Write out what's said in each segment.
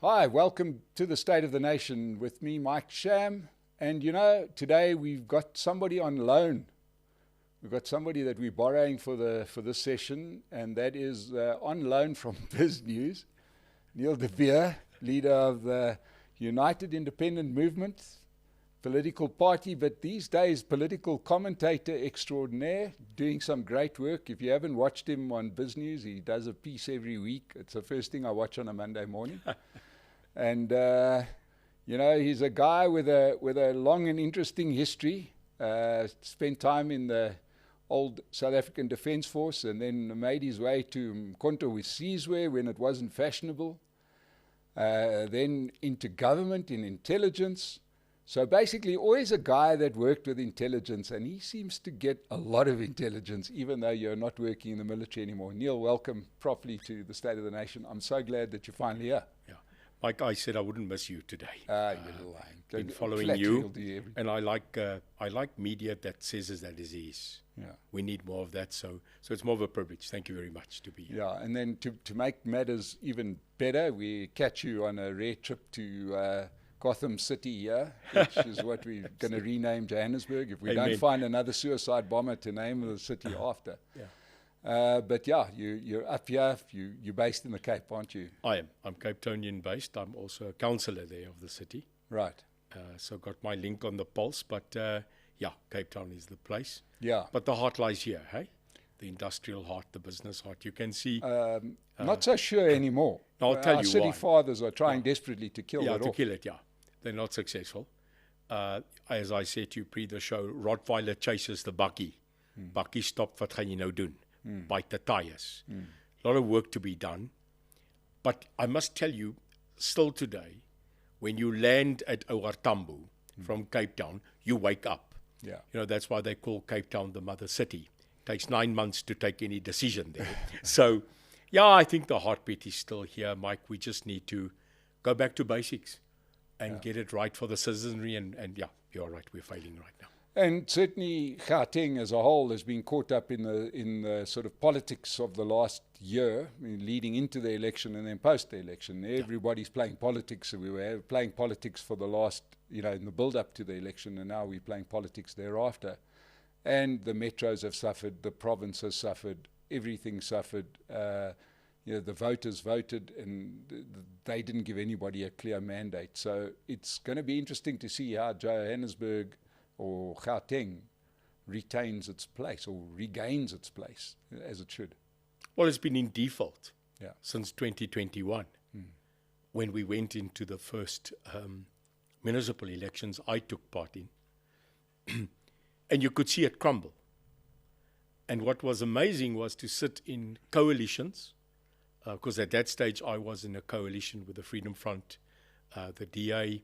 Hi, welcome to the State of the Nation with me, Mike Sham. And you know, today we've got somebody on loan. We've got somebody that we're borrowing for this session, and that is on loan from BizNews, Neil de Beer, leader of the United Independent Movement, political party, but these days political commentator extraordinaire, doing some great work. If you haven't watched him on BizNews, he does a piece every week. It's the first thing I watch on a Monday morning. And you know, he's a guy with a long and interesting history. Spent time in the old South African Defence Force, and then made his way to Mkonto with Sizwe when it wasn't fashionable. Then into government in intelligence. So basically always a guy that worked with intelligence, and he seems to get a lot of intelligence, even though you're not working in the military anymore. Neil, welcome properly to the State of the Nation. I'm so glad that you're finally here. Yeah, Mike, I said I wouldn't miss you today. Been following you, and I like media that says as that it is. Yeah, we need more of that. So it's more of a privilege. Thank you very much to be here. Yeah, and then to make matters even better, we catch you on a rare trip to Gotham City here, which is what we're going to rename Johannesburg if we Amen. don't find another suicide bomber to name the city after. Yeah. But yeah, you're up here. You're based in the Cape, aren't you? I am. I'm Cape Townian based. I'm also a councillor there of the city. Right. So got my link on the pulse. But yeah, Cape Town is the place. Yeah. But the heart lies here, hey? The industrial heart, the business heart. You can see. Not so sure anymore. I'll tell Our you city why. fathers are trying desperately to kill it off. To kill it, yeah. They're not successful. As I said to you pre the show, Rottweiler chases the bakkie. Bakkie stop, wat gaan jy nou doen? Bite the tires. A lot of work to be done. But I must tell you, still today, when you land at OR Tambo from Cape Town, you wake up. Yeah. You know, that's why they call Cape Town the mother city. It takes 9 months to take any decision there. So, yeah, I think the heartbeat is still here, Mike. We just need to go back to basics and get it right for the citizenry. And yeah, you're right. We're failing right now. And certainly Gauteng as a whole has been caught up in the sort of politics of the last year, leading into the election and then post the election. Everybody's playing politics. We were playing politics for the last, you know, in the build-up to the election, and now we're playing politics thereafter. And the metros have suffered, the province has suffered, everything suffered. You know, the voters voted, and they didn't give anybody a clear mandate. So it's going to be interesting to see how Johannesburg or Gauteng retains its place or regains its place as it should. Well, it's been in default since 2021 when we went into the first municipal elections I took part in. And you could see it crumble. And what was amazing was to sit in coalitions, because at that stage I was in a coalition with the Freedom Front, the DA,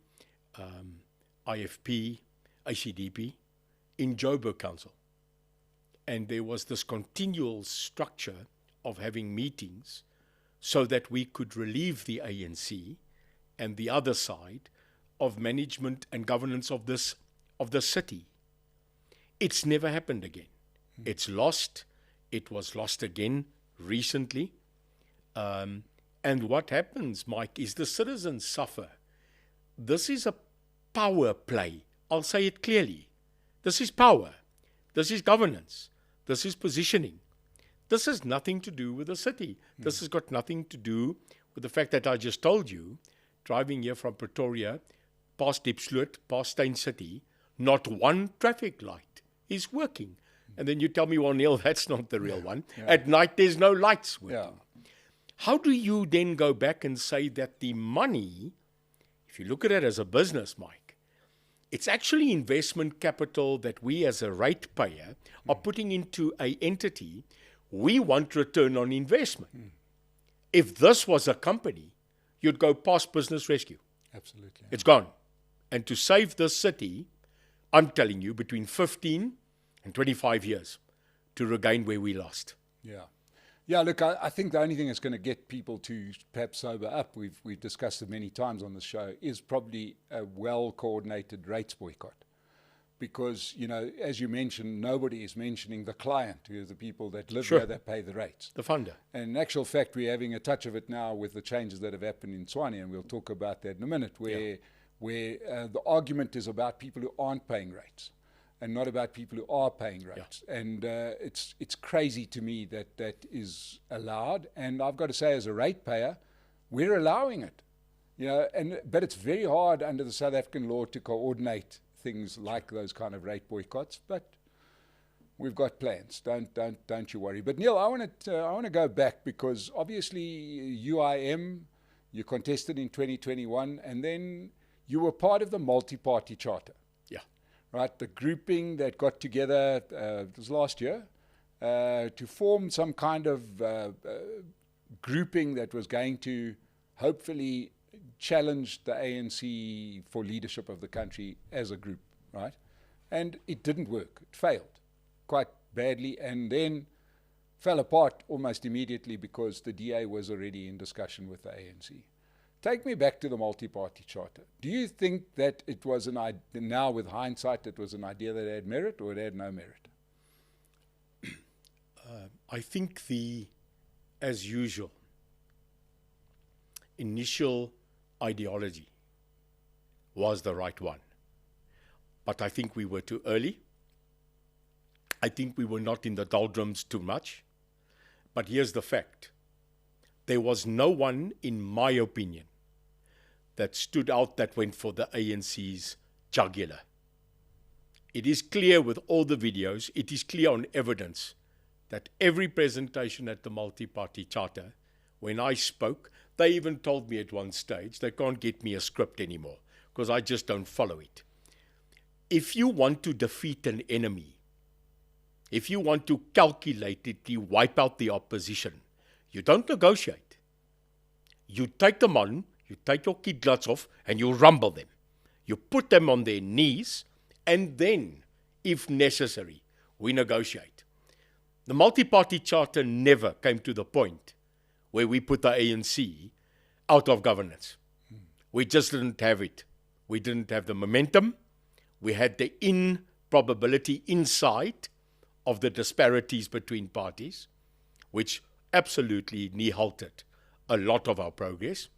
IFP, ACDP, in Joburg Council. And there was this continual structure of having meetings so that we could relieve the ANC and the other side of management and governance of the city. It's never happened again. It's lost. It was lost again recently. And what happens, Mike, is the citizens suffer. This is a power play. I'll say it clearly. This is power. This is governance. This is positioning. This has nothing to do with the city. This has got nothing to do with the fact that I just told you, driving here from Pretoria, past Diepsloot, past Steyn City, not one traffic light is working. And then you tell me, well, Neil, that's not the real one. At night, there's no lights working. How do you then go back and say that the money, if you look at it as a business, Mike, it's actually investment capital that we as a ratepayer are putting into an entity. We want return on investment. If this was a company, you'd go past business rescue. Absolutely. It's gone. And to save this city, I'm telling you, between 15 and 25 years to regain where we lost. Yeah. Yeah, look, I think the only thing that's going to get people to perhaps sober up, we've discussed it many times on the show, is probably a well-coordinated rates boycott. because, you know, as you mentioned, nobody is mentioning the client, who are the people that live Sure. there, that pay the rates. The funder. And in actual fact, we're having a touch of it now with the changes that have happened in Tswane, and we'll talk about that in a minute, where the argument is about people who aren't paying rates and not about people who are paying rates. And it's crazy to me that that is allowed. And I've got to say, as a ratepayer, we're allowing it. You know, but it's very hard under the South African law to coordinate things like those kind of rate boycotts. But we've got plans. Don't you worry. But Neil, I want to go back, because obviously UIM, you contested in 2021, and then you were part of the Multiparty Charter. Yeah. Right, the grouping that got together, it was last year, to form some kind of grouping that was going to hopefully challenge the ANC for leadership of the country as a group, right? And it didn't work. It failed quite badly, and then fell apart almost immediately because the DA was already in discussion with the ANC. Take me back to the Multiparty Charter. Do you think that it was an idea, now with hindsight, it was an idea that had merit, or it had no merit? I think as usual, initial ideology was the right one. But I think we were too early. I think we were not in the doldrums too much. But here's the fact. There was no one, in my opinion, that stood out that went for the ANC's jugular. It is clear with all the videos, it is clear on evidence that every presentation at the Multiparty Charter, when I spoke, they even told me at one stage they can't get me a script anymore because I just don't follow it. If you want to defeat an enemy, if you want to calculatedly wipe out the opposition, you don't negotiate. You take them on, you take your kidlats off, and you rumble them. You put them on their knees, and then, if necessary, we negotiate. The Multi-Party Charter never came to the point where we put the ANC out of governance. We just didn't have it. We didn't have the momentum. We had the improbability inside of the disparities between parties, which absolutely halted a lot of our progress,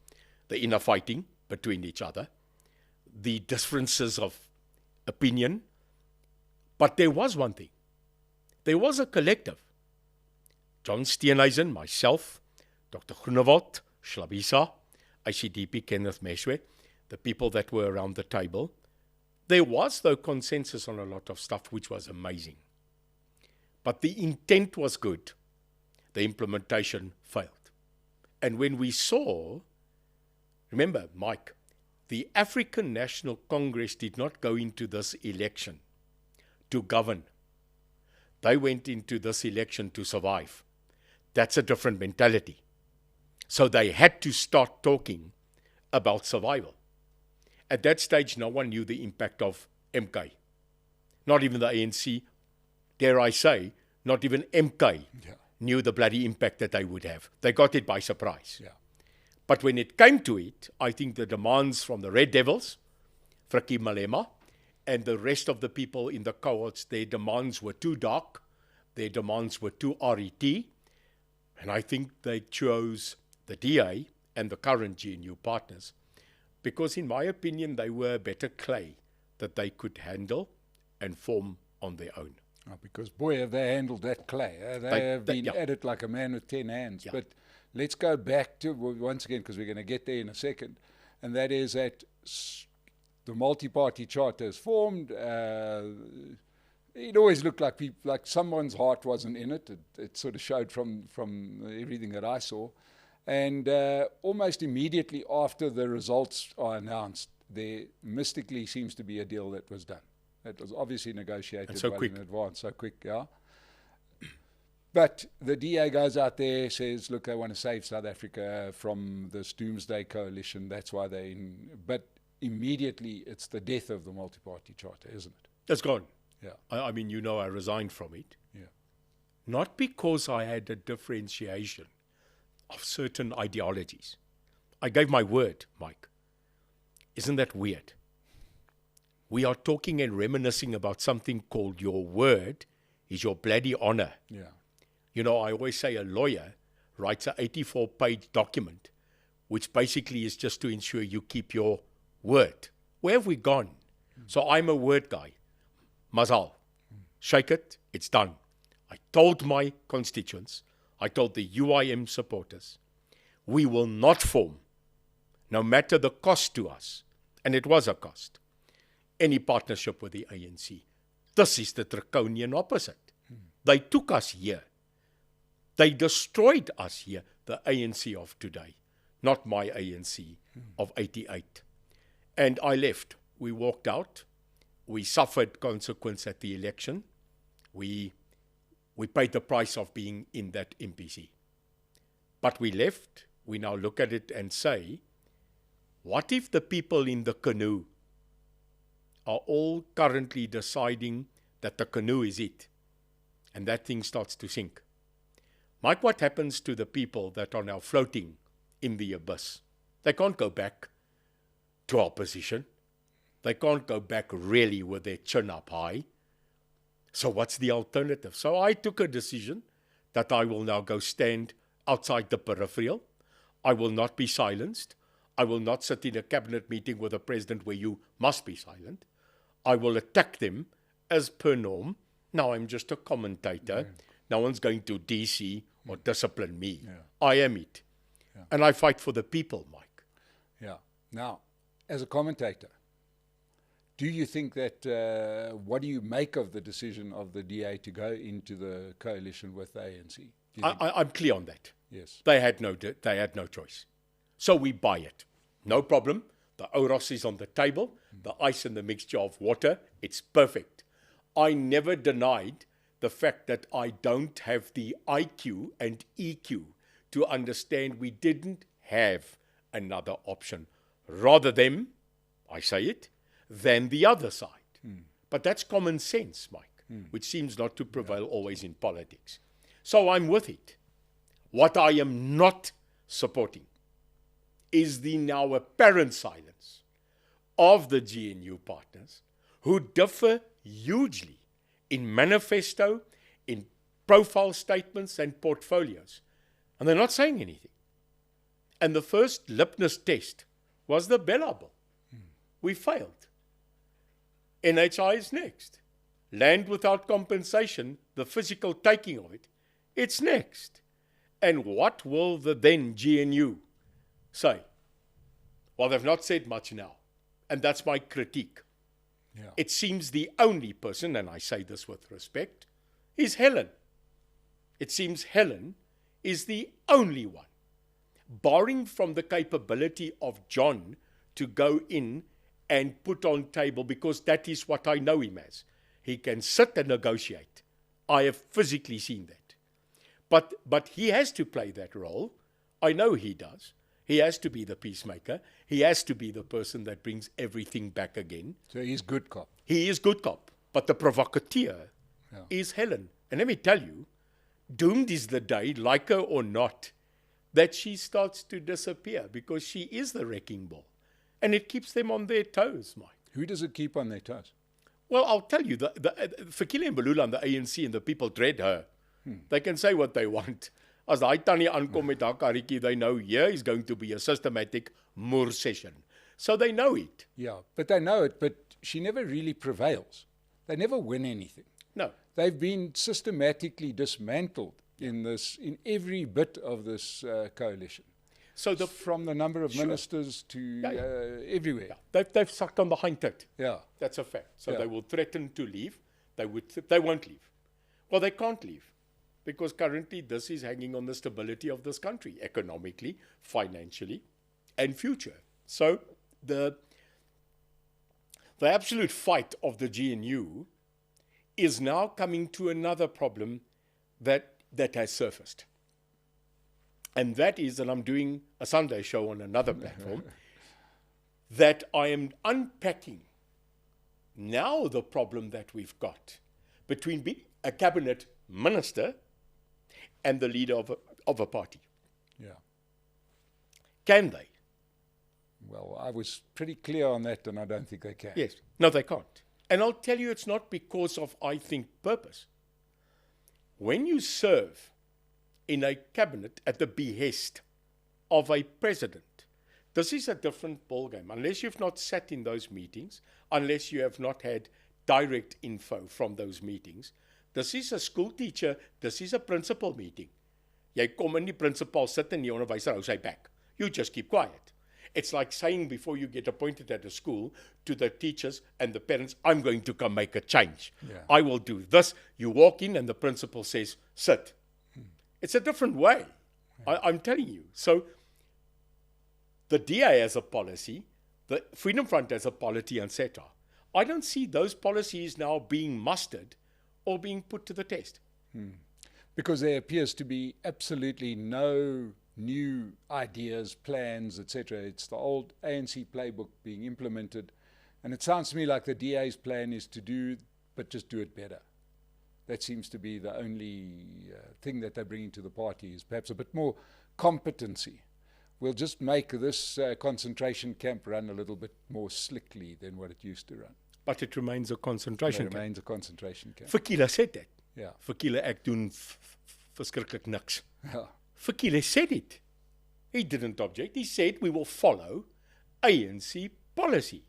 the inner fighting between each other, the differences of opinion. But there was one thing. There was a collective. John Steenhuisen, myself, Dr. Groenewald, Schlabisa, ICDP, Kenneth Meshwe, the people that were around the table. There was, though, consensus on a lot of stuff, which was amazing. But the intent was good. The implementation failed. And when we saw, remember, Mike, the African National Congress did not go into this election to govern. They went into this election to survive. That's a different mentality. So they had to start talking about survival. At that stage, no one knew the impact of MK. Not even the ANC, dare I say, not even MK knew the bloody impact that they would have. They got it by surprise. Yeah. But when it came to it, I think the demands from the Red Devils, Frikkie Malema, and the rest of the people in the cohorts, their demands were too dark, their demands were too RET, and I think they chose the DA and the current GNU partners because, in my opinion, they were better clay that they could handle and form on their own. Oh, because, boy, have they handled that clay. They have been at it like a man with 10 hands. Yeah. But let's go back to, once again, because we're going to get there in a second, and that is that the Multi-Party Charter is formed. It always looked like people, like someone's heart wasn't in it. It sort of showed from everything that I saw. And almost immediately after the results are announced, there mystically seems to be a deal that was done. It was obviously negotiated well in advance, so quick, yeah. But the DA goes out there, says, look, I want to save South Africa from this doomsday coalition. That's why but immediately it's the death of the Multi-Party Charter, isn't it? It's gone. Yeah. I mean, you know, I resigned from it. Yeah. Not because I had a differentiation of certain ideologies. I gave my word, Mike. Isn't that weird? we are talking and reminiscing about something called your word is your bloody honor. Yeah. You know, I always say a lawyer writes an 84-page document, which basically is just to ensure you keep your word. Where have we gone? So I'm a word guy. Mazal. Shake it, it's done. I told my constituents, I told the UIM supporters, we will not form, no matter the cost to us, and it was a cost, any partnership with the ANC. This is the draconian opposite. They took us here. They destroyed us here, the ANC of today, not my ANC of 88. And I left. We walked out. We suffered consequence at the election. We paid the price of being in that MPC. But we left. We now look at it and say, what if the people in the GNU are all currently deciding that the GNU is it, and that thing starts to sink? Mike, what happens to the people that are now floating in the abyss? They can't go back to our position. They can't go back really with their chin up high. So what's the alternative? So I took a decision that I will now go stand outside the peripheral. I will not be silenced. I will not sit in a cabinet meeting with a president where you must be silent. I will attack them as per norm. Now I'm just a commentator. Yeah. No one's going to DC or discipline me. Yeah. I am it. Yeah. And I fight for the people, Mike. Yeah. Now, as a commentator, do you think that, what do you make of the decision of the DA to go into the coalition with the ANC? I'm clear on that. Yes. They had no choice. So we buy it. No problem. The Oros is on the table. The ice and the mixture of water. It's perfect. I never denied the fact that I don't have the IQ and EQ to understand we didn't have another option. Rather them, I say it, than the other side. But that's common sense, Mike, which seems not to prevail always in politics. So I'm with it. What I am not supporting is the now apparent silence of the GNU partners who differ hugely in manifesto, in profile statements and portfolios. And they're not saying anything. And the first litmus test was the Bella Bill. We failed. NHI is next. Land without compensation, the physical taking of it, it's next. And what will the then GNU say? Well, they've not said much now. And that's my critique. Yeah. It seems the only person, and I say this with respect, is Helen. It seems Helen is the only one, barring from the capability of John to go in and put on table, because that is what I know him as. He can sit and negotiate. I have physically seen that. But he has to play that role. I know he does. He has to be the peacemaker. He has to be the person that brings everything back again. So he's good cop. He is good cop. But the provocateur is Helen. And let me tell you, doomed is the day, like her or not, that she starts to disappear, because she is the wrecking ball. And it keeps them on their toes, Mike. Who does it keep on their toes? Well, I'll tell you, Fikile and Balula and the ANC and the people dread her. They can say what they want. As daai tannie aankom met haar karretjie, they know here is going to be a systematic moor session. So they know it. Yeah, but they know it, but she never really prevails. They never win anything. No. They've been systematically dismantled in every bit of this coalition. So from the number of ministers to everywhere. Yeah. They've sucked on the hind tit. Yeah. That's a fact. So they will threaten to leave. They won't leave. Well, they can't leave, because currently this is hanging on the stability of this country, economically, financially, and future. So the absolute fight of the GNU is now coming to another problem that has surfaced. And that is that I'm doing a Sunday show on another platform, that I am unpacking now the problem that we've got between a cabinet minister and the leader of a party. Yeah. Can they? Well, I was pretty clear on that, and I don't think they can. Yes. No, they can't. And I'll tell you, it's not because of, I think, purpose. When you serve in a cabinet at the behest of a president, this is a different ballgame. Unless you've not sat in those meetings, unless you have not had direct info from those meetings, this is a school teacher, this is a principal meeting. Jy kom in die principal sit en die onderwyser hou sy back. You just keep quiet. It's like saying before you get appointed at a school to the teachers and the parents, I'm going to come make a change. Yeah. I will do this. You walk in and the principal says, sit. It's a different way. Yeah. I'm telling you. So the DA as a policy, the Freedom Front as a policy, etc. I don't see those policies now being mustered or being put to the test. Because there appears to be absolutely no new ideas, plans, etc. It's the old ANC playbook being implemented. And it sounds to me like the DA's plan is to do, but just do it better. That seems to be the only thing that they're bringing to the party, is perhaps a bit more competency. We'll just make this concentration camp run a little bit more slickly than what it used to run. But it remains a concentration camp. It remains a concentration camp. Vakila said that. Yeah. Vakila, ek doen verskriklik niks. Yeah. Vakila said it. He didn't object. He said we will follow ANC policy.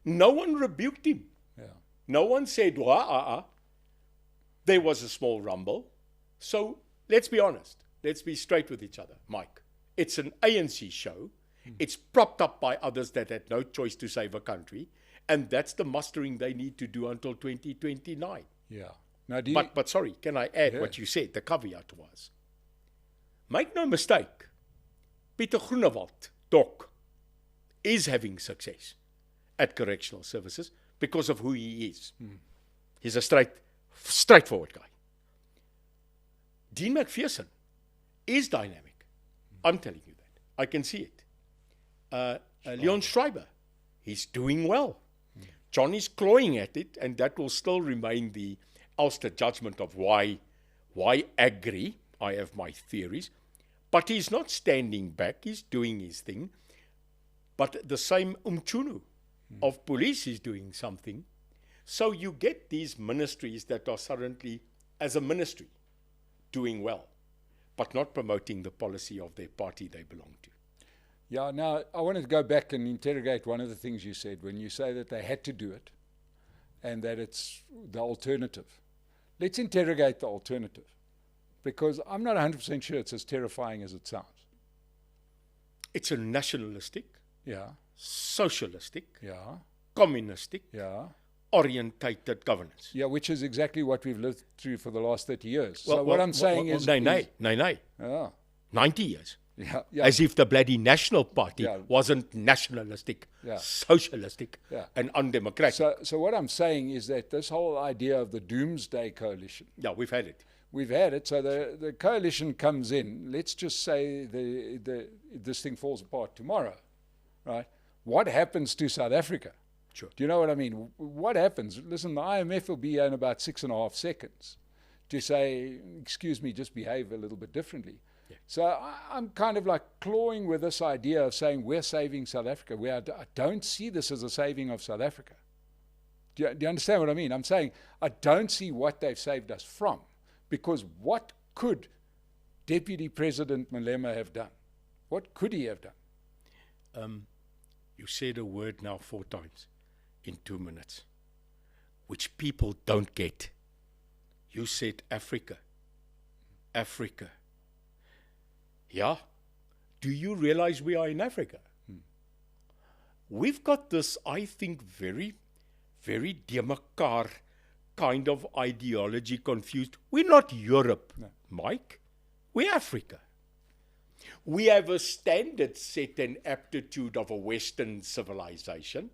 No one rebuked him. Yeah. No one said, There was a small rumble. So let's be honest. Let's be straight with each other, Mike. It's an ANC show. It's propped up by others that had no choice to save a country. And that's the mustering they need to do until 2029. Yeah. Now, But sorry, can I add what you said? The caveat was, make no mistake, Pieter Groenewald, Doc, is having success at correctional services because of who he is. He's a straightforward guy. Dean McPherson is dynamic. I'm telling you that. I can see it. Leon Schreiber, he's doing well. John is clawing at it, and that will still remain the Ulster judgment of why agree. I have my theories. But he's not standing back. He's doing his thing. But the same Umchunu of police is doing something. So you get these ministries that are currently, as a ministry, doing well, but not promoting the policy of their party they belong to. Yeah, now I wanted to go back and interrogate one of the things you said when you say that they had to do it and that it's the alternative. Let's interrogate the alternative, because I'm not 100% sure it's as terrifying as it sounds. It's a nationalistic, socialistic, communistic, orientated governance. Yeah, which is exactly what we've lived through for the last 30 years. So what I'm saying is... No. 90 years. Yeah. As if the bloody National Party wasn't nationalistic, socialistic, and undemocratic. So what I'm saying is that this whole idea of the doomsday coalition... Yeah, we've had it. We've had it. So the coalition comes in. Let's just say this thing falls apart tomorrow, right? What happens to South Africa? Sure. Do you know what I mean? What happens? Listen, the IMF will be here in about 6.5 seconds to say, excuse me, just behave a little bit differently. Yeah. So I'm kind of like clawing with this idea of saying we're saving South Africa, where I don't see this as a saving of South Africa. Do you understand what I mean? I'm saying I don't see what they've saved us from, because what could Deputy President Malema have done? What could he have done? You said a word now 4 times in 2 minutes, which people don't get. You said Africa. Africa. Yeah. Do you realize we are in Africa? We've got this, I think, very, very demakar kind of ideology confused. We're not Europe, Mike. We're Africa. We have a standard set and aptitude of a Western civilization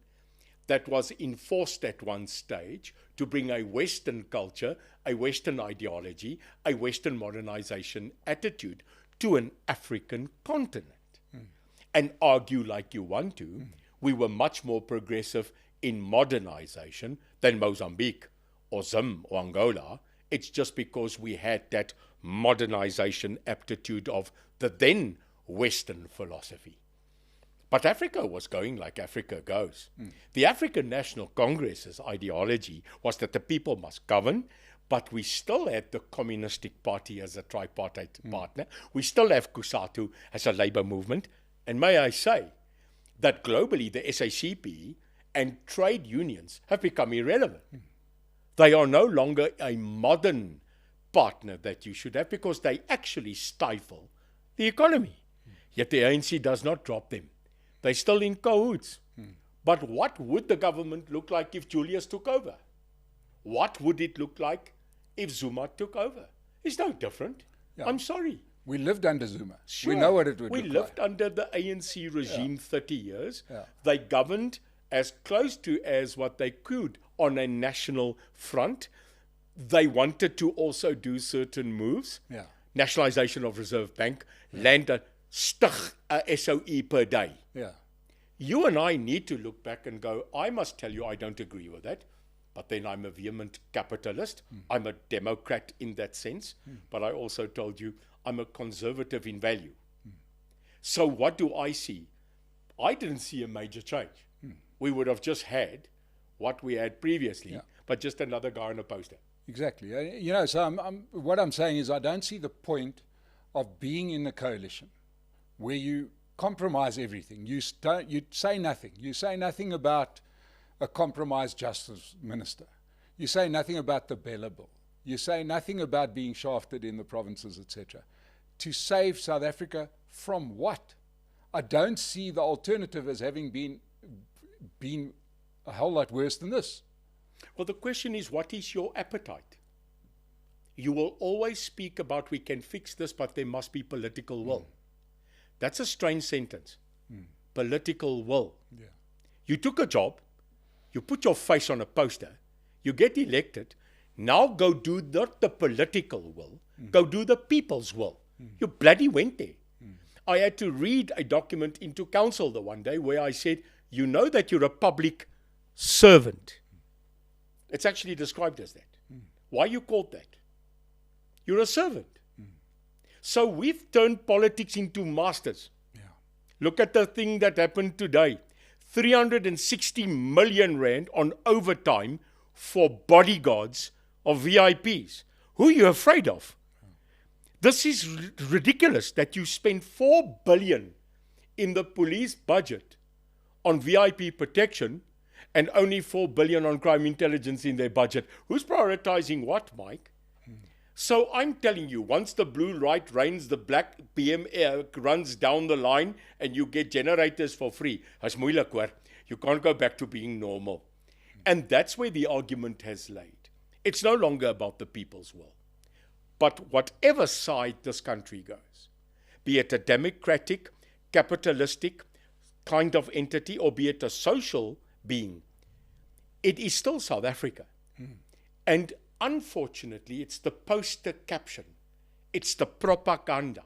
that was enforced at one stage to bring a Western culture, a Western ideology, a Western modernization attitude to an African continent. And argue like you want to, we were much more progressive in modernization than Mozambique or Zim or Angola. It's just because we had that modernization aptitude of the then Western philosophy. But Africa was going like Africa goes. The African National Congress's ideology was that the people must govern, but we still had the Communistic Party as a tripartite partner. We still have COSATU as a labor movement. And may I say that globally the SACP and trade unions have become irrelevant. They are no longer a modern partner that you should have because they actually stifle the economy. Yet the ANC does not drop them. They're still in cahoots. But what would the government look like if Julius took over? What would it look like if Zuma took over? It's no different. Yeah. I'm sorry. We lived under Zuma. Sure. We know what it would We look lived like. under the ANC regime 30 years. Yeah. They governed as close to as what they could on a national front. They wanted to also do certain moves. Yeah. Nationalization of Reserve Bank, land a stig a SOE per day. Yeah. You and I need to look back and go, I must tell you I don't agree with that. But then I'm a vehement capitalist. I'm a Democrat in that sense. But I also told you I'm a conservative in value. So what do I see? I didn't see a major change. We would have just had what we had previously, but just another guy on a poster. Exactly. You know, so what I'm saying is I don't see the point of being in a coalition where you compromise everything. You say nothing. You say nothing about a compromised justice minister. You say nothing about the Bella Bill. You say nothing about being shafted in the provinces, etc. To save South Africa from what? I don't see the alternative as having been a whole lot worse than this. Well, the question is, what is your appetite? You will always speak about we can fix this, but there must be political will. That's a strange sentence. Political will. Yeah. You took a job, you put your face on a poster, you get elected, now go do not the political will, go do the people's will. You bloody went there. I had to read a document into council the one day where I said, you know that you're a public servant. It's actually described as that. Why you called that? You're a servant. So we've turned politics into masters. Yeah. Look at the thing that happened today. 360 million rand on overtime for bodyguards of VIPs. Who are you afraid of? This is ridiculous that you spend 4 billion in the police budget on VIP protection and only 4 billion on crime intelligence in their budget. Who's prioritizing what, Mike? So I'm telling you, once the blue light rains, the black BM runs down the line and you get generators for free. As moeilik hoor. You can't go back to being normal. And that's where the argument has laid. It's no longer about the people's will. But whatever side this country goes, be it a democratic, capitalistic kind of entity, or be it a social being, it is still South Africa. And unfortunately, it's the poster caption. It's the propaganda.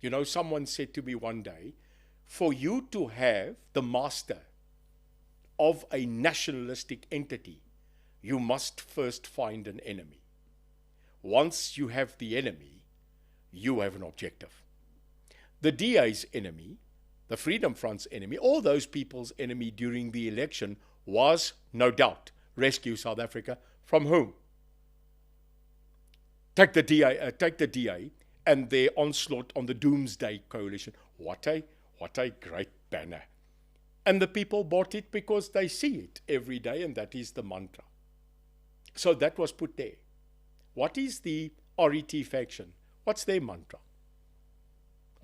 You know, someone said to me one day, for you to have the master of a nationalistic entity, you must first find an enemy. Once you have the enemy, you have an objective. The DA's enemy, the Freedom Front's enemy, all those people's enemy during the election was, no doubt, rescue South Africa from whom? Take the DA and their onslaught on the Doomsday Coalition. What a great banner. And the people bought it because they see it every day, and that is the mantra. So that was put there. What is the RET faction? What's their mantra?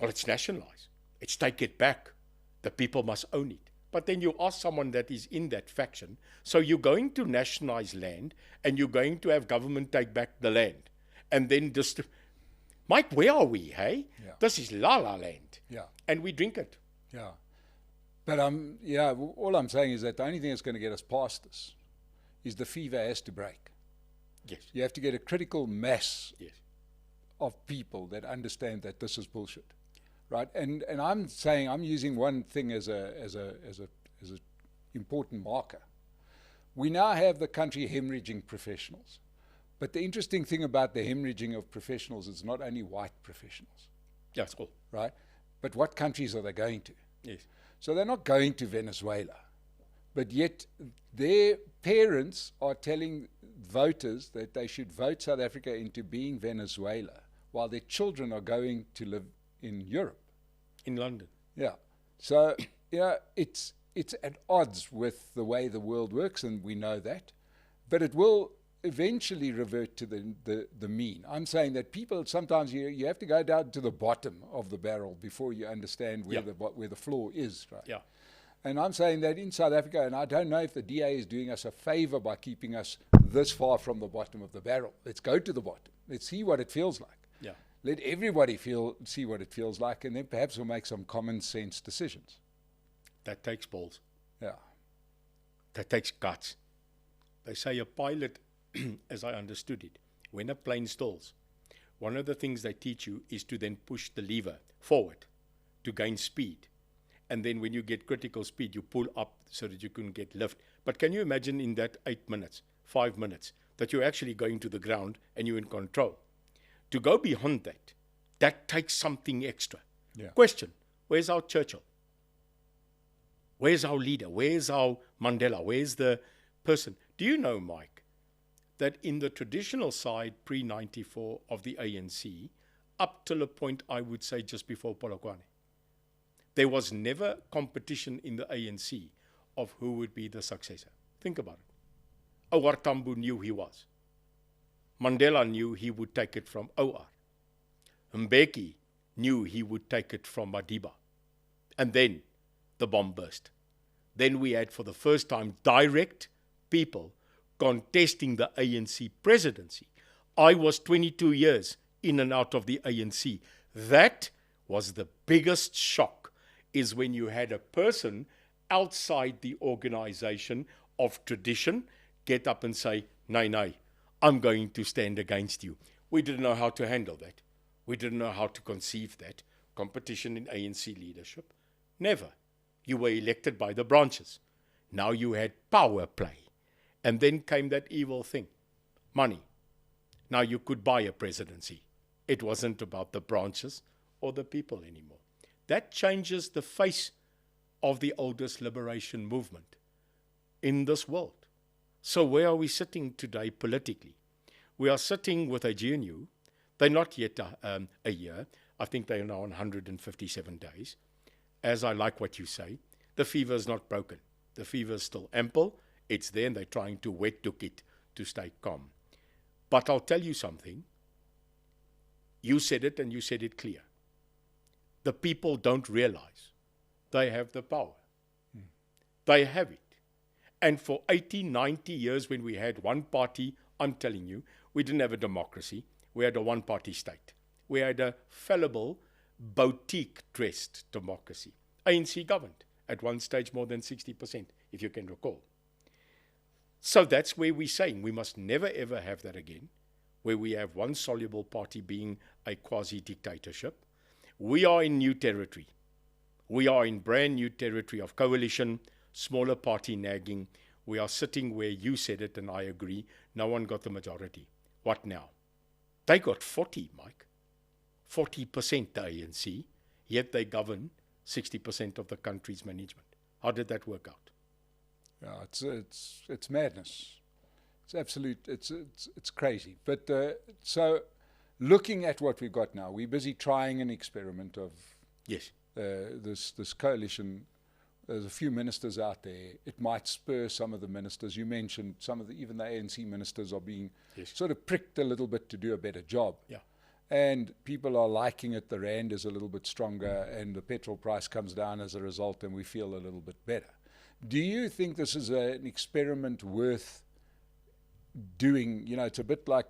Well, it's nationalize. It's take it back. The people must own it. But then you ask someone that is in that faction, so you're going to nationalize land and you're going to have government take back the land. And then just, Mike, where are we, hey? Yeah. This is La La Land. Yeah. And we drink it. Yeah. But all I'm saying is that the only thing that's going to get us past this is the fever has to break. Yes. You have to get a critical mass Yes. of people that understand that this is bullshit, right? And I'm saying I'm using one thing as a important marker. We now have the country hemorrhaging professionals, but the interesting thing about the hemorrhaging of professionals is not only white professionals, That's all. right? But what countries are they going to? Yes. So they're not going to Venezuela. But yet their parents are telling voters that they should vote South Africa into being Venezuela, while their children are going to live in Europe. In London. Yeah. So, it's at odds with the way the world works, and we know that. But it will eventually revert to the mean. I'm saying that people, sometimes you have to go down to the bottom of the barrel before you understand where the floor is, right? Yeah. And I'm saying that in South Africa, and I don't know if the DA is doing us a favor by keeping us this far from the bottom of the barrel. Let's go to the bottom. Let's see what it feels like. Yeah. Let everybody see what it feels like, and then perhaps we'll make some common sense decisions. That takes balls. Yeah. That takes guts. They say a pilot, as I understood it, when a plane stalls, one of the things they teach you is to then push the lever forward to gain speed. And then when you get critical speed, you pull up so that you can get lift. But can you imagine in that 8 minutes, 5 minutes, that you're actually going to the ground and you're in control? To go beyond that, that takes something extra. Yeah. Question, where's our Churchill? Where's our leader? Where's our Mandela? Where's the person? Do you know, Mike, that in the traditional side pre-94 of the ANC, up till a point I would say just before Polokwane, there was never competition in the ANC of who would be the successor. Think about it. OR Tambo knew he was. Mandela knew he would take it from OR. Mbeki knew he would take it from Madiba. And then the bomb burst. Then we had for the first time direct people contesting the ANC presidency. I was 22 years in and out of the ANC. That was the biggest shock, is when you had a person outside the organization of tradition get up and say, nay, I'm going to stand against you. We didn't know how to handle that. We didn't know how to conceive that. Competition in ANC leadership? Never. You were elected by the branches. Now you had power play. And then came that evil thing, money. Now you could buy a presidency. It wasn't about the branches or the people anymore. That changes the face of the oldest liberation movement in this world. So where are we sitting today politically? We are sitting with a GNU. They're not yet a year. I think they are now on 157 days. As I like what you say, the fever is not broken. The fever is still ample. It's there, and they're trying to wet duck it to stay calm. But I'll tell you something. You said it, and you said it clear. The people don't realize they have the power. They have it. And for 80, 90 years when we had one party, I'm telling you, we didn't have a democracy. We had a one-party state. We had a fallible, boutique-dressed democracy. ANC governed at one stage more than 60%, if you can recall. So that's where we're saying we must never ever have that again, where we have one soluble party being a quasi-dictatorship. We are in new territory. We are in brand new territory of coalition, smaller party nagging. We are sitting where you said it, and I agree. No one got the majority. What now? They got 40, Mike. 40% the ANC, yet they govern 60% of the country's management. How did that work out? Yeah, it's madness. It's absolute. It's crazy. But so, looking at what we've got now, we're busy trying an experiment of yes this coalition. There's a few ministers out there. It might spur some of the ministers. You mentioned some of even the ANC ministers are being sort of pricked a little bit to do a better job. Yeah. And people are liking it. The rand is a little bit stronger, and the petrol price comes down as a result, and we feel a little bit better. Do you think this is an experiment worth doing? You know, it's a bit like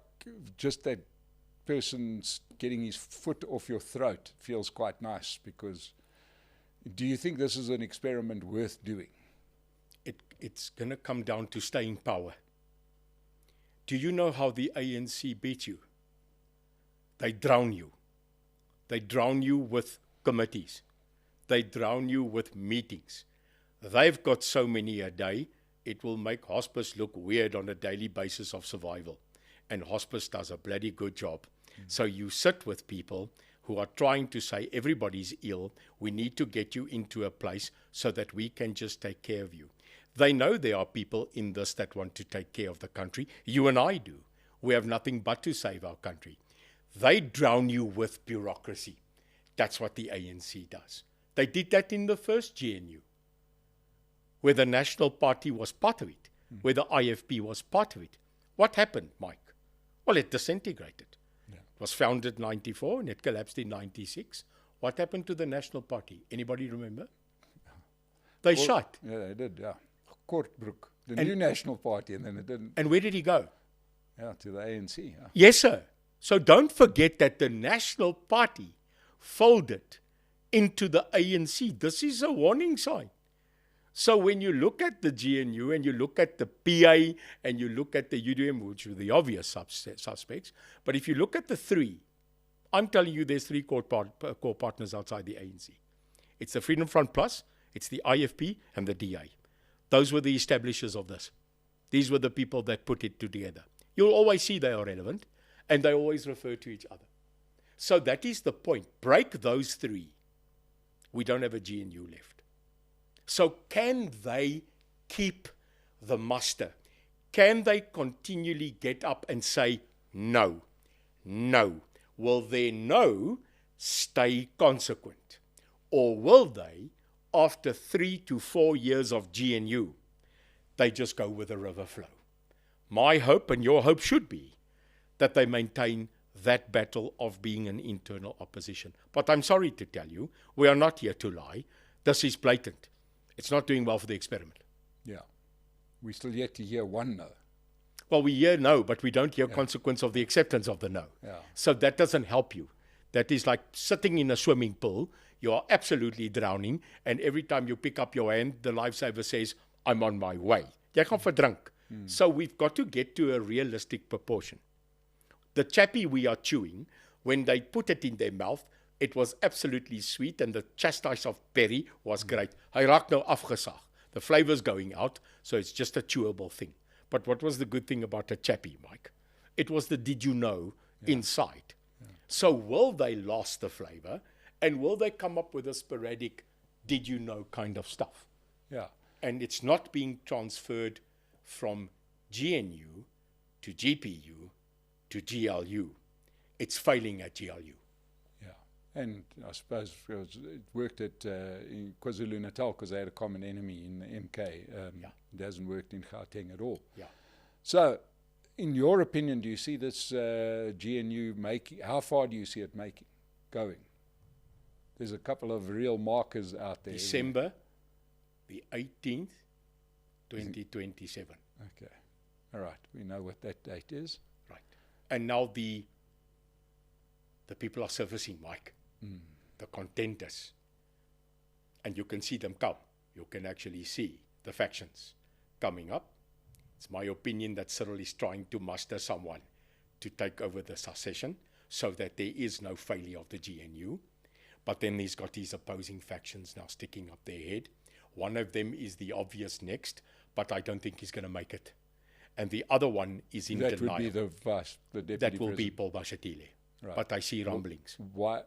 just that person's getting his foot off your throat feels quite nice. Because do you think this is an experiment worth doing? It's going to come down to staying power. Do you know how the ANC beat you? They drown you. They drown you with committees. They drown you with meetings. They've got so many a day, it will make hospice look weird on a daily basis of survival. And hospice does a bloody good job. So you sit with people who are trying to say everybody's ill, we need to get you into a place so that we can just take care of you. They know there are people in this that want to take care of the country. You and I do. We have nothing but to save our country. They drown you with bureaucracy. That's what the ANC does. They did that in the first GNU, where the National Party was part of it, where the IFP was part of it. What happened, Mike? Well, it disintegrated. Yeah. It was founded in 94 and it collapsed in 96. What happened to the National Party? Anybody remember? They shut. Yeah, they did, yeah. Kortbroek, the new National Party, and then it didn't. And where did he go? Yeah, to the ANC. Yeah. Yes, sir. So don't forget that the National Party folded into the ANC. This is a warning sign. So when you look at the GNU and you look at the PA and you look at the UDM, which are the obvious suspects, but if you look at the three, I'm telling you there's three core partners outside the ANC. It's the Freedom Front Plus, it's the IFP, and the DA. Those were the establishers of this. These were the people that put it together. You'll always see they are relevant, and they always refer to each other. So that is the point. Break those three. We don't have a GNU left. So can they keep the muster? Can they continually get up and say, no, no? Will their no stay consequent? Or will they, after 3 to 4 years of GNU, they just go with the river flow? My hope and your hope should be that they maintain that battle of being an internal opposition. But I'm sorry to tell you, we are not here to lie. This is blatant. It's not doing well for the experiment. Yeah. We're still yet to hear one no. Well, we hear no, but we don't hear consequence of the acceptance of the no. Yeah. So that doesn't help you. That is like sitting in a swimming pool. You are absolutely drowning, and every time you pick up your hand, the lifesaver says, I'm on my way. Jy gaan verdrink. So we've got to get to a realistic proportion. The chappie we are chewing, when they put it in their mouth, it was absolutely sweet, and the chastise of Perry was great. Hy raak nou afgesaag. The flavor's going out, so it's just a chewable thing. But what was the good thing about a chappie, Mike? It was the did you know inside. Yeah. So will they lose the flavor, and will they come up with a sporadic did you know kind of stuff? Yeah. And it's not being transferred from GNU to GPU to GLU. It's failing at GLU. Yeah. And I suppose it worked at in KwaZulu-Natal because they had a common enemy in the MK. It hasn't worked in Gauteng at all. Yeah. So, in your opinion, do you see this GNU making, how far do you see it going? There's a couple of real markers out there. December the 18th, 2027. Okay. All right. We know what that date is. Right. And now the people are surfacing, Mike. The contenders. And you can see them come. You can actually see the factions coming up. It's my opinion that Cyril is trying to muster someone to take over the succession so that there is no failure of the GNU. But then he's got his opposing factions now sticking up their head. One of them is the obvious next, but I don't think he's going to make it. And the other one is in denial. That would be the deputy That will president. be Paul Bashatile. Right. But I see rumblings. Why?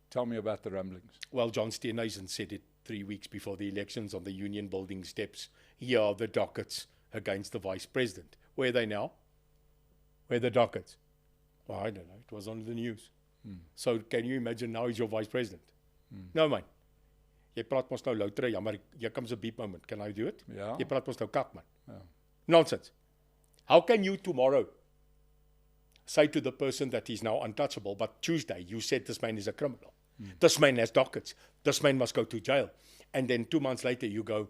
Tell me about the rumblings. Well, John Steenhuisen said it 3 weeks before the elections on the Union Building steps. Here are the dockets against the vice president. Where are they now? Where are the dockets? Well, I don't know. It was on the news. So can you imagine now he's your vice president? No, man. Jy praat mos nou louter, jammer, here comes a beep moment. Can I do it? Yeah. Jy praat mos nou kak, man. Yeah. Nonsense. How can you tomorrow say to the person that he's now untouchable, but Tuesday you said this man is a criminal. This man has dockets. This man must go to jail. And then 2 months later you go,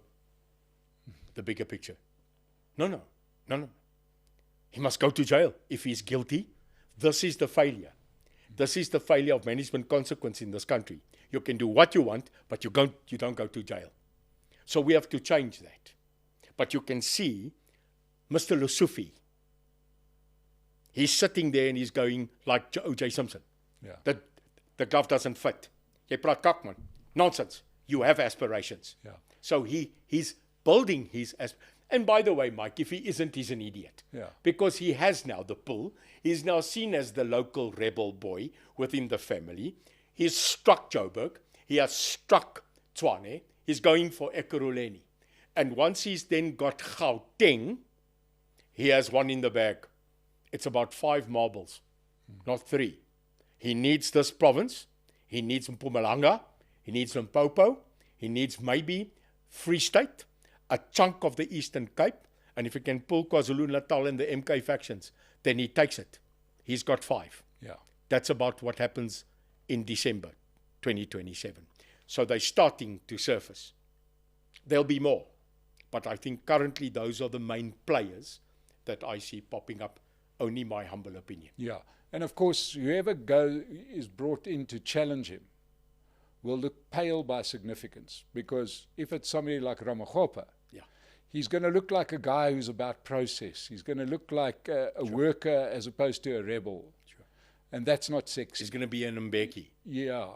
the bigger picture. No. He must go to jail if he's guilty. This is the failure. This is the failure of management consequence in this country. You can do what you want, but you don't go to jail. So we have to change that. But you can see Mr. Lusufi, he's sitting there and he's going like O.J. Simpson. Yeah. That the glove doesn't fit. Jy praat kak, man. Nonsense. You have aspirations. Yeah. So he's building his And by the way, Mike, if he isn't, he's an idiot. Yeah. Because he has now the pull. He's now seen as the local rebel boy within the family. He's struck Joburg. He has struck Tshwane. He's going for Ekurhuleni. And once he's then got Gauteng, he has one in the bag. It's about 5 marbles, not 3. He needs this province. He needs Mpumalanga. He needs Limpopo. He needs maybe Free State, a chunk of the Eastern Cape. And if he can pull KwaZulu-Natal and the MK factions, then he takes it. He's got 5. Yeah. That's about what happens in December 2027. So they're starting to surface. There'll be more. But I think currently those are the main players that I see popping up, only my humble opinion. Yeah. And of course, whoever is brought in to challenge him will look pale by significance. Because if it's somebody like Ramaphosa, he's going to look like a guy who's about process. He's going to look like a worker as opposed to a rebel. And that's not sexy. He's going to be an Mbeki,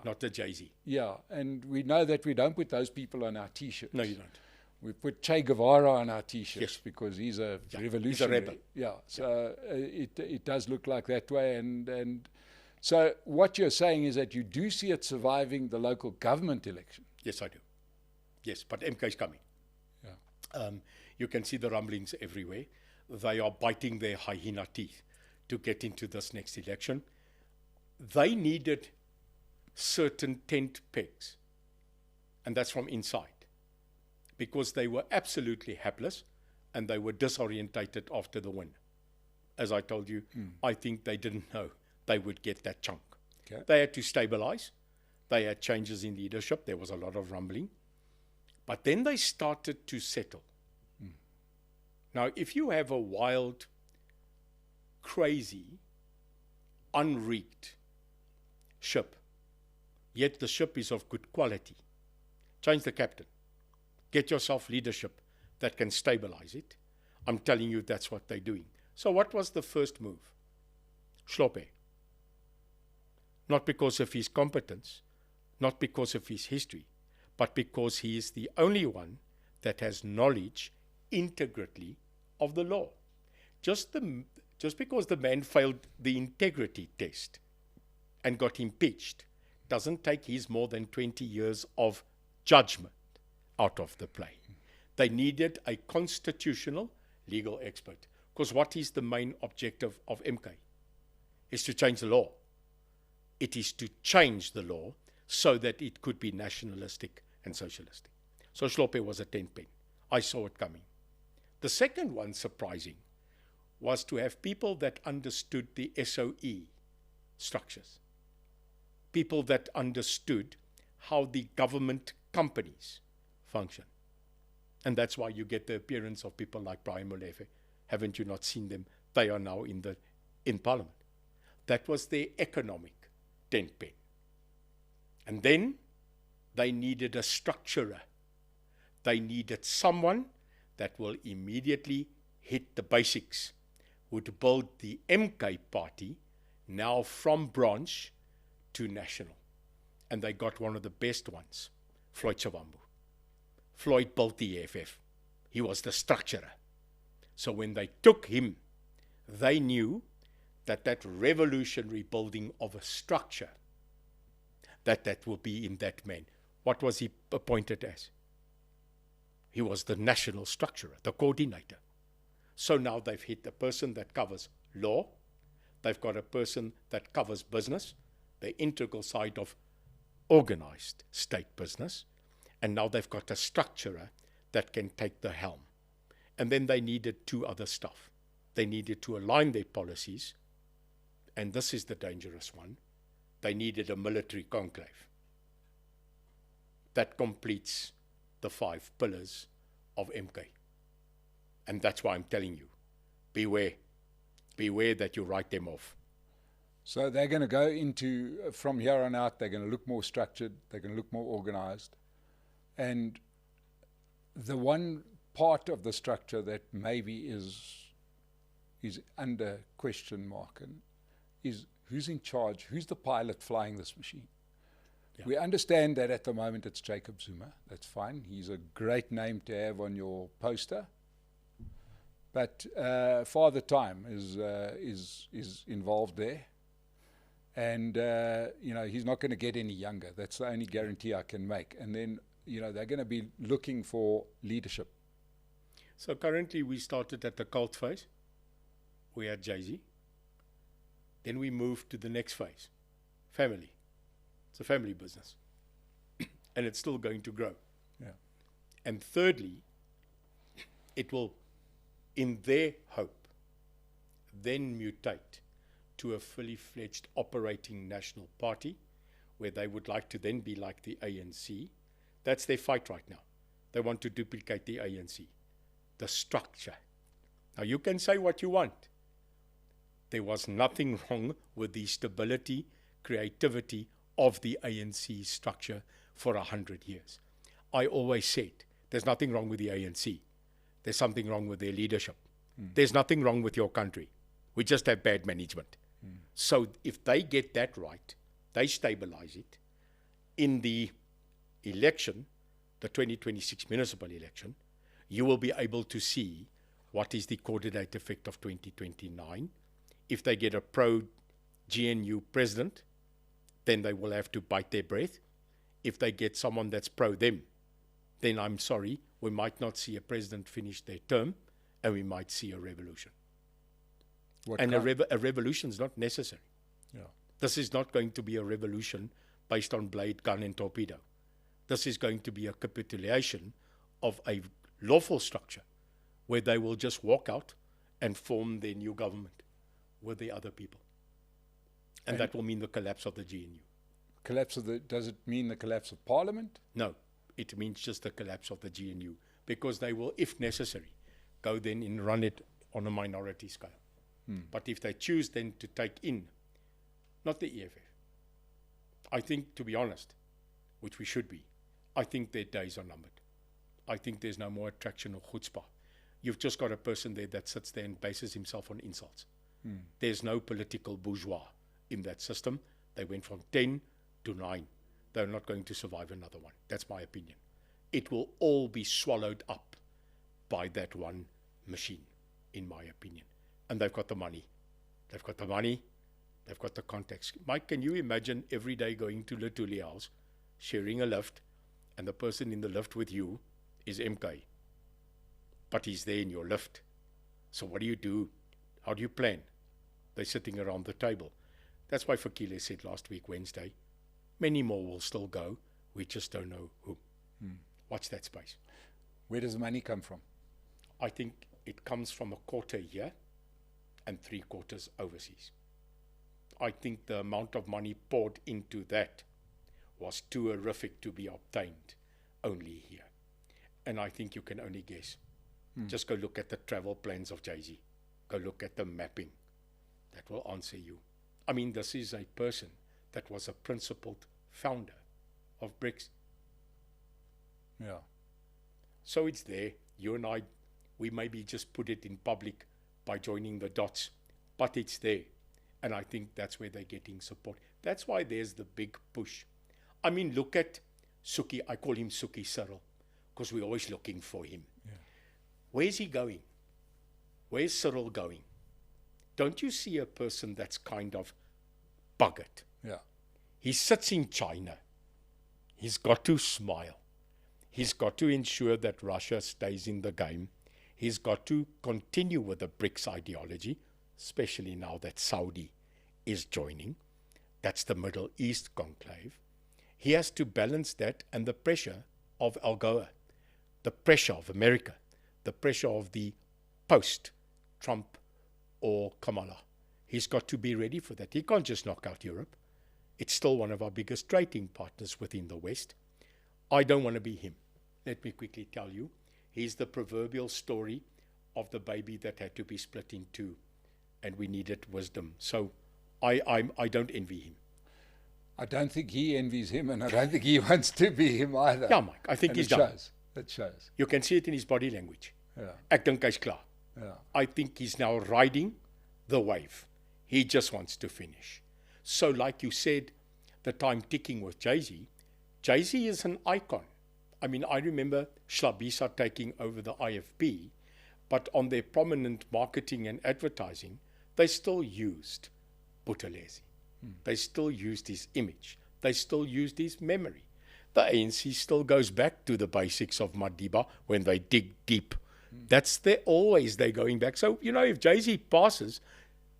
not a Jay-Z. Yeah, and we know that we don't put those people on our T-shirts. No, you don't. We put Che Guevara on our T-shirts because he's a revolutionary. He's a rebel. Yeah, so it does look like that way. And so what you're saying is that you do see it surviving the local government election. Yes, I do. Yes, but MK is coming. Yeah. You can see the rumblings everywhere. They are biting their hyena teeth to get into this next election. They needed certain tent pegs, and that's from inside, because they were absolutely hapless and they were disorientated after the win. As I told you, I think they didn't know they would get that chunk. Okay. They had to stabilize. They had changes in leadership. There was a lot of rumbling. But then they started to settle. Now, if you have a wild, crazy, unrigged ship, yet the ship is of good quality, change the captain. Get yourself leadership that can stabilize it. I'm telling you, that's what they're doing. So what was the first move? Hlophe. Not because of his competence, not because of his history, but because he is the only one that has knowledge integrately of the law. Just because the man failed the integrity test and got impeached doesn't take his more than 20 years of judgment out of the play. They needed a constitutional legal expert, because what is the main objective of MK? Is to change the law. It is to change the law so that it could be nationalistic and socialistic. So Hlophe was a 10-pin. I saw it coming. The second one, surprising, was to have people that understood the SOE structures. People that understood how the government companies function. And that's why you get the appearance of people like Brian Molefe. Haven't you not seen them? They are now in Parliament. That was their economic 10-pin. And then they needed a structurer. They needed someone that will immediately hit the basics, would build the MK party now from branch to national. And they got one of the best ones, Floyd Shivambu. Floyd built the EFF. He was the structurer. So when they took him, they knew that revolutionary building of a structure, that will be in that man. What was he appointed as? He was the national structurer, the coordinator. So now they've hit a person that covers law. They've got a person that covers business, the integral side of organized state business. And now they've got a structurer that can take the helm. And then they needed 2 other stuff. They needed to align their policies. And this is the dangerous one. They needed a military conclave. That completes the 5 pillars of MK. And that's why I'm telling you, beware. Beware that you write them off. So they're going to go into, from here on out, they're going to look more structured, they're going to look more organized. And the one part of the structure that maybe is under question mark is who's in charge, who's the pilot flying this machine. Yeah. We understand that at the moment it's Jacob Zuma. That's fine. He's a great name to have on your poster. But Father Time is involved there. And, he's not going to get any younger. That's the only guarantee I can make. And then, they're going to be looking for leadership. So currently we started at the cult phase. We had Jay-Z. Then we moved to the next phase, family. It's a family business. And it's still going to grow. Yeah. And thirdly, it will, in their hope, then mutate to a fully fledged operating national party, where they would like to then be like the ANC. That's their fight right now. They want to duplicate the ANC, the structure. Now you can say what you want. There was nothing wrong with the stability, creativity of the ANC structure for 100 years. I always said, there's nothing wrong with the ANC. There's something wrong with their leadership. There's nothing wrong with your country. We just have bad management. So if they get that right, they stabilize it. In the election, the 2026 municipal election, you will be able to see what is the coordinate effect of 2029. If they get a pro-GNU president, then they will have to bite their breath. If they get someone that's pro-them, then I'm sorry, we might not see a president finish their term, and we might see a revolution. A revolution is not necessary. Yeah. This is not going to be a revolution based on blade, gun, and torpedo. This is going to be a capitulation of a lawful structure where they will just walk out and form their new government with the other people. And that will mean the collapse of the GNU. Does it mean the collapse of Parliament? No, it means just the collapse of the GNU, because they will, if necessary, go then and run it on a minority scale. But if they choose then to take in, not the EFF, I think, to be honest, which we should be, I think their days are numbered. I think there's no more attraction or chutzpah. You've just got a person there that sits there and bases himself on insults. There's no political bourgeois in that system. They went from 10 to 9. They're not going to survive another one. That's my opinion. It will all be swallowed up by that one machine, in my opinion. And they've got the money. They've got the money. They've got the contacts. Mike, can you imagine every day going to Lutuli House, sharing a lift, and the person in the lift with you is MK? But he's there in your lift. So what do you do? How do you plan? They're sitting around the table. That's why Fakile said last week, Wednesday, many more will still go. We just don't know who. Watch that space. Where does the money come from? I think it comes from a quarter here and 3/4 overseas. I think the amount of money poured into that was too horrific to be obtained only here. And I think you can only guess. Just go look at the travel plans of Jay-Z. Go look at the mapping. That will answer you. I mean, this is a person that was a principled founder of BRICS. Yeah. So it's there. You and I, we maybe just put it in public by joining the dots, but it's there. And I think that's where they're getting support. That's why there's the big push. I mean, look at Suki. I call him Suki Cyril because we're always looking for him. Yeah. Where's he going? Where's Cyril going? Don't you see a person that's kind of buggered? Yeah. He sits in China. He's got to smile. He's got to ensure that Russia stays in the game. He's got to continue with the BRICS ideology, especially now that Saudi is joining. That's the Middle East conclave. He has to balance that and the pressure of AGOA, the pressure of America, the pressure of the post-Trump or Kamala. He's got to be ready for that. He can't just knock out Europe. It's still one of our biggest trading partners within the West. I don't want to be him. Let me quickly tell you. He's the proverbial story of the baby that had to be split in two, and we needed wisdom. So I don't envy him. I don't think he envies him, and I don't think he wants to be him either. Yeah, Mike, I think and he's it done. Shows. It shows. You can see it in his body language. Yeah. Ek dink hy's klaar. Yeah. I think he's now riding the wave. He just wants to finish. So like you said, the time ticking with Jay-Z. Jay-Z is an icon. I mean, I remember Schlabisa taking over the IFP, but on their prominent marketing and advertising, they still used Buthelezi. They still used his image. They still used his memory. The ANC still goes back to the basics of Madiba when they dig deep. That's always they're going back. So, if Jay-Z passes,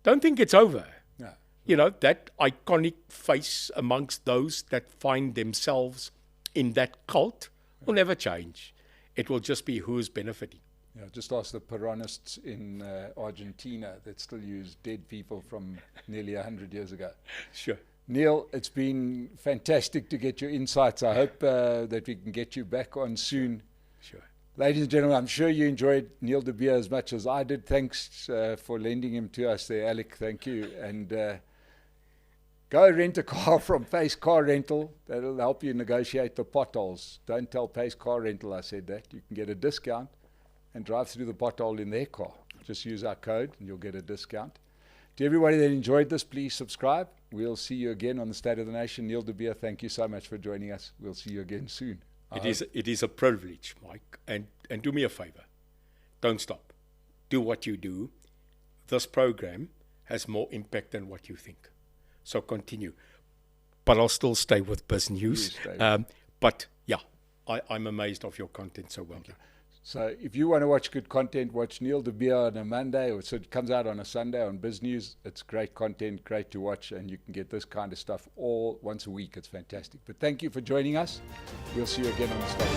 don't think it's over. No. That iconic face amongst those that find themselves in that cult will never change. It will just be who's benefiting. Yeah, just ask the Peronists in Argentina that still use dead people from nearly 100 years ago. Sure. Neil, it's been fantastic to get your insights. I hope that we can get you back on soon. Sure. Ladies and gentlemen, I'm sure you enjoyed Neil de Beer as much as I did. Thanks for lending him to us there, Alec. Thank you. And go rent a car from Pace Car Rental. That'll help you negotiate the potholes. Don't tell Pace Car Rental I said that. You can get a discount and drive through the pothole in their car. Just use our code and you'll get a discount. To everybody that enjoyed this, please subscribe. We'll see you again on the State of the Nation. Neil de Beer, thank you so much for joining us. We'll see you again soon. It is a privilege, Mike. And do me a favor. Don't stop. Do what you do. This program has more impact than what you think. So continue. But I'll still stay with Biz News. But yeah, I'm amazed of your content, so well done. So if you want to watch good content, watch Neil de Beer on a Monday, or so it comes out on a Sunday on Biz News. It's great content, great to watch, and you can get this kind of stuff all once a week. It's fantastic. But thank you for joining us. We'll see you again on the stage.